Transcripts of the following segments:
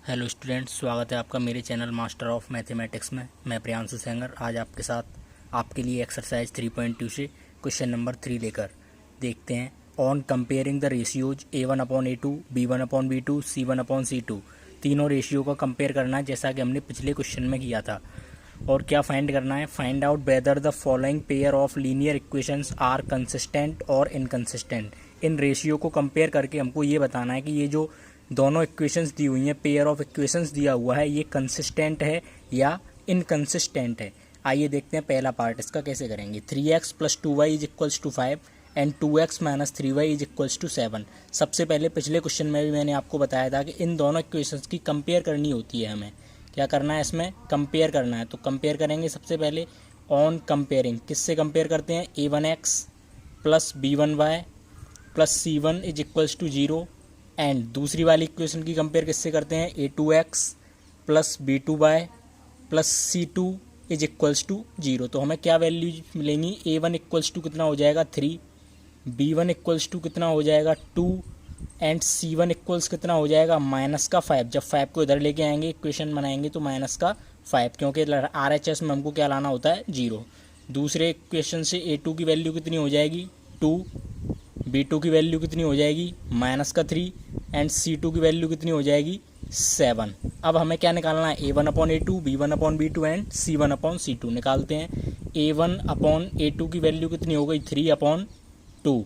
Hello students, स्वागत है आपका मेरे चैनल मास्टर ऑफ मैथमेटिक्स में। मैं प्रियांशु सेंगर आज आपके साथ आपके लिए एक्सरसाइज 3.2 से क्वेश्चन नंबर 3 लेकर देखते हैं। On comparing the ratios A1/A2, B1/B2, C1/C2, तीनों रेशियो का कंपेयर करना है जैसा कि हमने पिछले क्वेश्चन में किया था। और क्या फाइंड करना है? Find out whether the following pair of linear equations are consistent और इनकंसिस्टेंट। इन रेशियो को कंपेयर करके हमको ये बताना है कि ये जो दोनों इक्वेशंस दी हुई हैं, पेयर ऑफ इक्वेशंस दिया हुआ है, ये कंसिस्टेंट है या इनकंसिस्टेंट है। आइए देखते हैं पहला पार्ट इसका कैसे करेंगे। 3x + 2y = 5 and 2x - 3y = 7। सबसे पहले पिछले क्वेश्चन में भी मैंने आपको बताया था कि इन दोनों इक्वेशंस की कंपेयर करनी होती है। हमें क्या करना है? इसमें कंपेयर करना है। तो कंपेयर करेंगे सबसे पहले ऑन कंपेयरिंग। किससे कंपेयर करते हैं? A1x + B1y + C1 = 0 एंड दूसरी वाली इक्वेशन की कंपेयर किससे करते हैं? A2x + B2y + C2 = 0। तो हमें क्या वैल्यू मिलेंगी? A1 = कितना हो जाएगा? 3, B1 = कितना हो जाएगा? 2 एंड C1 = कितना हो जाएगा? -5। जब 5 को इधर लेके आएंगे इक्वेशन बनाएंगे तो -5, क्योंकि RHS में हमको क्या लाना होता है? 0। दूसरे इक्वेशन से A2 की वैल्यू कितनी हो जाएगी? 2, B2 की वैल्यू कितनी हो जाएगी? -3 एंड C2 की वैल्यू कितनी हो जाएगी? 7। अब हमें क्या निकालना है? A1/A2, B1/B2 एंड C1/C2 निकालते हैं। A1/A2 की वैल्यू कितनी हो गई? 3/2।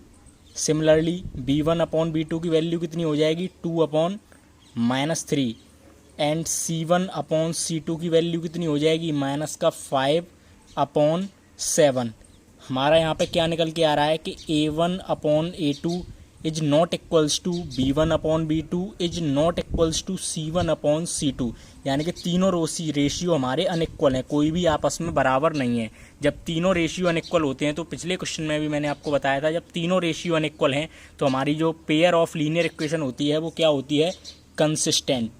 सिमिलरली B1/B2 की वैल्यू कितनी हो जाएगी? 2/-3 एंड C1/C2 की वैल्यू कितनी हो जाएगी? -5/7। हमारा यहाँ पे क्या निकल के आ रहा है कि A1/A2 is not equals to B1/B2 is not equals to C1/C2। यानी कि तीनों रेशियो हमारे अनइक्वल हैं, कोई भी आपस में बराबर नहीं है। जब तीनों रेशियो अनइक्वल होते हैं तो पिछले क्वेश्चन में भी मैंने आपको बताया था, जब तीनों रेशियो अनइक्वल हैं तो हमारी जो पेयर ऑफ लीनियर इक्वेशन होती है वो क्या होती है? कंसिस्टेंट।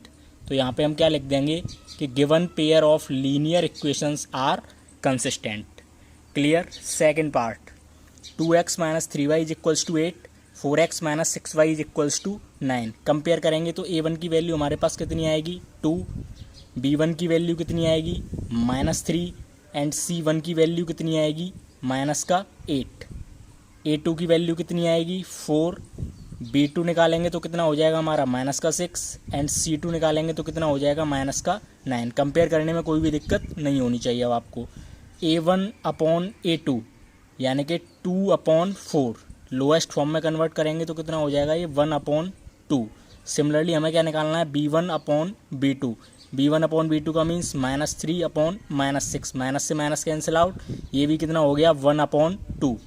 तो यहाँ पे हम क्या लिख देंगे कि given pair of linear equations are consistent. Clear? Second part, 2x - 3y = 8, 4x - 6y = 9। Compare करेंगे तो A1 की वैल्यू हमारे पास कितनी आएगी? 2, B1 की वैल्यू कितनी आएगी? -3 एंड C1 की वैल्यू कितनी आएगी? -8। A2 की वैल्यू कितनी आएगी? 4, B2 निकालेंगे तो कितना हो जाएगा हमारा? -6 एंड C2 निकालेंगे तो कितना हो जाएगा? -9। कंपेयर करने में कोई भी दिक्कत नहीं होनी चाहिए अब आपको। A1/A2 यानी कि 2/4 लोएस्ट फॉर्म में कन्वर्ट करेंगे तो कितना हो जाएगा? ये 1/2। सिमिलरली हमें क्या निकालना है? B1/B2। B1/B2 का मीन्स -3/-6, माइनस से माइनस कैंसिल आउट, ये भी कितना हो गया? 1/2।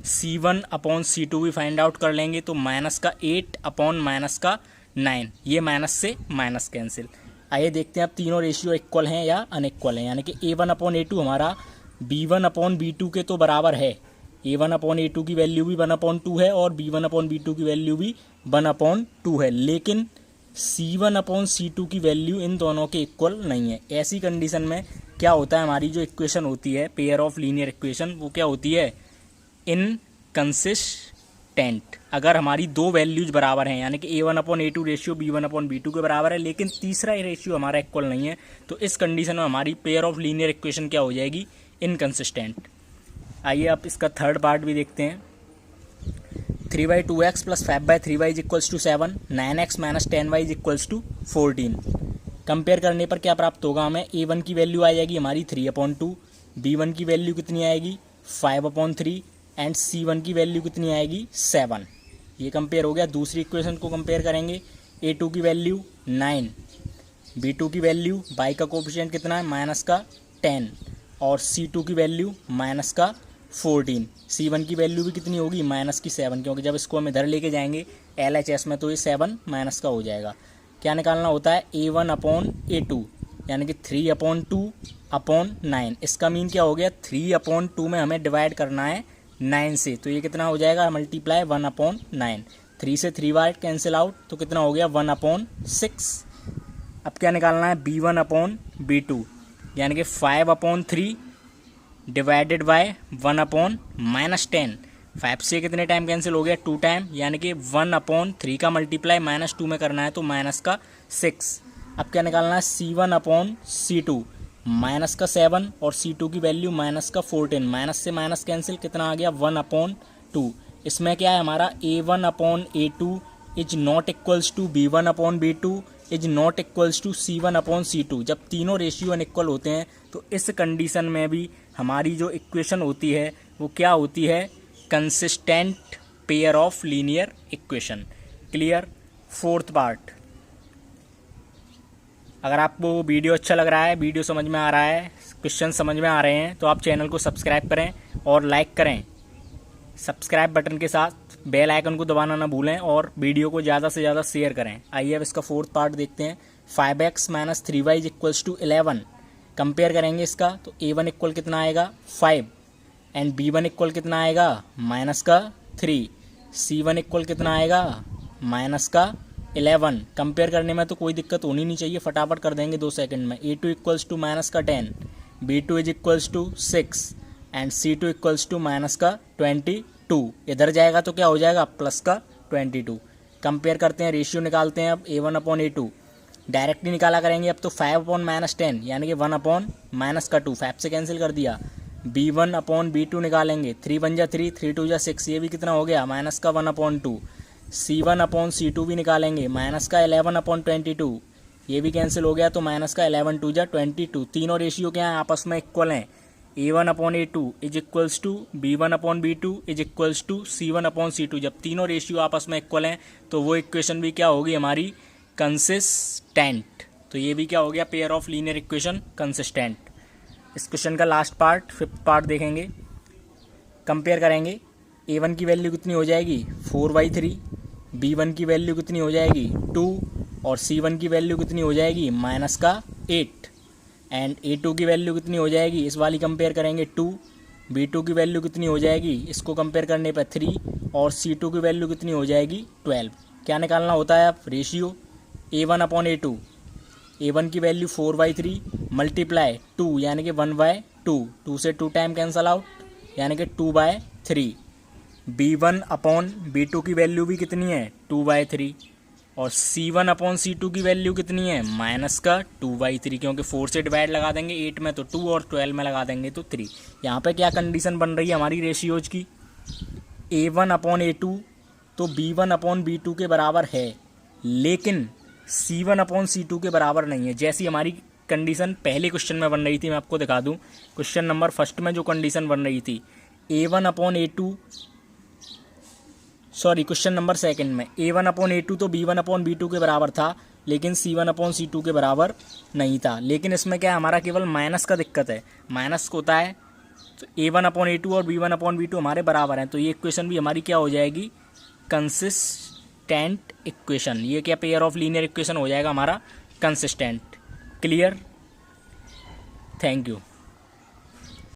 C1/C2 भी फाइंड आउट कर लेंगे तो -8/-9, ये माइनस से माइनस कैंसिल। आइए देखते हैं अब तीनों रेशियो इक्वल हैं या अनइक्वल हैं। यानी कि A1/A2 हमारा B1/B2 के तो बराबर है। A1/A2 की वैल्यू भी 1/2 है और B1/B2 की वैल्यू भी 1/2 है, लेकिन C1/C2 की वैल्यू इन दोनों के इक्वल नहीं है। ऐसी कंडीशन में क्या होता है? हमारी जो इक्वेशन होती है पेयर ऑफ लीनियर इक्वेशन, वो क्या होती है? इनकंसिस्टेंट। अगर हमारी दो वैल्यूज बराबर हैं, यानी कि A1/A2 रेशियो B1/B2 के बराबर है, लेकिन तीसरा रेशियो हमारा इक्वल नहीं है, तो इस कंडीशन में हमारी पेयर ऑफ लीनियर इक्वेशन क्या हो जाएगी? इनकंसिस्टेंट। आइए आप इसका थर्ड पार्ट भी देखते हैं। 3/2x + 5/3y = 7, 9x - 10y = 14। Compare करने पर क्या प्राप्त होगा हमें? A1 की वैल्यू आ जाएगी हमारी 3/2, B1 की वैल्यू कितनी आएगी? 5/3 एंड C1 की वैल्यू कितनी आएगी? 7। ये कंपेयर हो गया। दूसरी इक्वेशन को कंपेयर करेंगे। A2 की वैल्यू 9, B2 की वैल्यू y का कोफिशिएंट कितना है? -10 और C2 की वैल्यू -14। C1 की वैल्यू भी कितनी होगी? -7, क्योंकि जब इसको हम इधर लेके जाएंगे LHS में तो ये 7 माइनस का हो जाएगा। क्या निकालना होता है? A1/A2 यानी कि 3/2/9। इसका मीन क्या हो गया? 3/2 में हमें डिवाइड करना है 9 से, तो ये कितना हो जाएगा? मल्टीप्लाई 1/9। 3 से 3 बार कैंसिल आउट तो कितना हो गया? 1/6। अब क्या निकालना है? B1/B2 यानी कि 5/3 डिवाइडेड बाय 1/-10। 5 से कितने टाइम कैंसिल हो गया? 2 टाइम, यानी कि 1/3 का मल्टीप्लाई -2 में करना है तो -6। अब क्या निकालना है, C1 अपॉन C2, माइनस का 7 और C2 की वैल्यू माइनस का 14, माइनस से माइनस कैंसिल, कितना आ गया 1 अपॉन 2। इसमें क्या है हमारा A1 upon A2 is not equals to B1 upon B2 is not equals to C1 upon C2। जब तीनों रेशियो अनइक्वल होते हैं तो इस कंडीशन में भी हमारी जो इक्वेशन होती है वो क्या होती है, consistent pair of linear equation. Clear. Fourth part, अगर आपको वीडियो अच्छा लग रहा है, वीडियो समझ में आ रहा है, क्वेश्चन समझ में आ रहे हैं तो आप चैनल को सब्सक्राइब करें और लाइक करें। सब्सक्राइब बटन के साथ बेल आइकन को दबाना ना भूलें और वीडियो को ज़्यादा से ज़्यादा शेयर करें। आइए अब इसका फोर्थ पार्ट देखते हैं। 5x minus 3y is equals to 11। Compare करेंगे इसका तो A1 इक्वल कितना आएगा 5 एंड B1 इक्वल कितना आएगा माइनस का 3, C1 इक्वल कितना आएगा माइनस का 11। कंपेयर करने में तो कोई दिक्कत होनी नहीं चाहिए, फटाफट कर देंगे 2 सेकंड में। A2 इक्वल्स टू माइनस का 10, B2 is equals to 6 and C2 equals to minus का 22। इधर जाएगा तो क्या हो जाएगा प्लस का 22। कंपेयर करते हैं, रेशियो निकालते हैं अब A1 अपॉन A2। डायरेक्टली निकाला करेंगे अब तो 5 अपॉन माइनस 10 यानी कि 1 अपॉन माइनस का 2, 5 से कैंसिल कर दिया। B1 अपॉन B2 निकालेंगे, 3 बन जा 3, 3 2 जा 6, ये भी कितना हो गया माइनस का 1 अपॉन 2। C1 अपॉन C2 भी निकालेंगे, माइनस का 11 अपॉन 22, ये भी कैंसिल हो गया तो माइनस का 11 2 जा 22। तीनों रेशियो क्या है आपस में इक्वल हैं। A1 upon A2 is equals to B1 upon B2 is equals to C1 upon C2। जब तीनों रेशियो आपस में इक्वल हैं तो वो इक्वेशन भी क्या होगी हमारी, कंसिस्टेंट। तो ये भी क्या हो गया, pair of linear equation consistent. इस क्वेश्चन का लास्ट पार्ट, फिफ्थ पार्ट देखेंगे। कंपेयर करेंगे, A1 की वैल्यू कितनी हो जाएगी 4/3, B1 की वैल्यू कितनी हो जाएगी 2 और C1 की वैल्यू कितनी हो जाएगी माइनस का 8 एंड A2 की वैल्यू कितनी हो जाएगी, इस वाली कंपेयर करेंगे 2, B2 की वैल्यू कितनी हो जाएगी, इसको कंपेयर करने पर 3 और C2 की वैल्यू कितनी हो जाएगी 12। क्या निकालना होता है अब, ratio A1 upon A2। A1 की वैल्यू 4/3 मल्टीप्लाई 2 यानी कि 1/2, 2 से 2 टाइम कैंसल आउट यानी कि 2/3। B1 अपॉन B2 की वैल्यू भी कितनी है 2/3 और C1 अपॉन C2 की वैल्यू कितनी है माइनस का 2/3, क्योंकि 4 से डिवाइड लगा देंगे 8 में तो 2 और 12 में लगा देंगे तो 3। यहाँ पे क्या कंडीशन बन रही है हमारी रेशियोज की, A1 अपॉन A2 तो B1 अपॉन B2 के बराबर है लेकिन C1 अपॉन C2 के बराबर नहीं है। जैसी हमारी कंडीशन पहले क्वेश्चन में बन रही थी, मैं आपको दिखा दूं। क्वेश्चन नंबर फर्स्ट में जो कंडीशन बन रही थी A1 upon A2, sorry question number second में A1 अपॉन A2 तो B1 अपॉन B2 के बराबर था लेकिन C1 अपॉन C2 के बराबर नहीं था। लेकिन इसमें क्या है, हमारा केवल माइनस का दिक्कत है, माइनस होता है तो A1 अपॉन A2 और B1 अपॉन B2 हमारे बराबर हैं, तो ये इक्वेशन भी हमारी क्या हो जाएगी, कंसिस्टेंट इक्वेशन। ये क्या पेयर ऑफ लीनियर इक्वेशन हो जाएगा हमारा कंसिस्टेंट। Clear, thank you.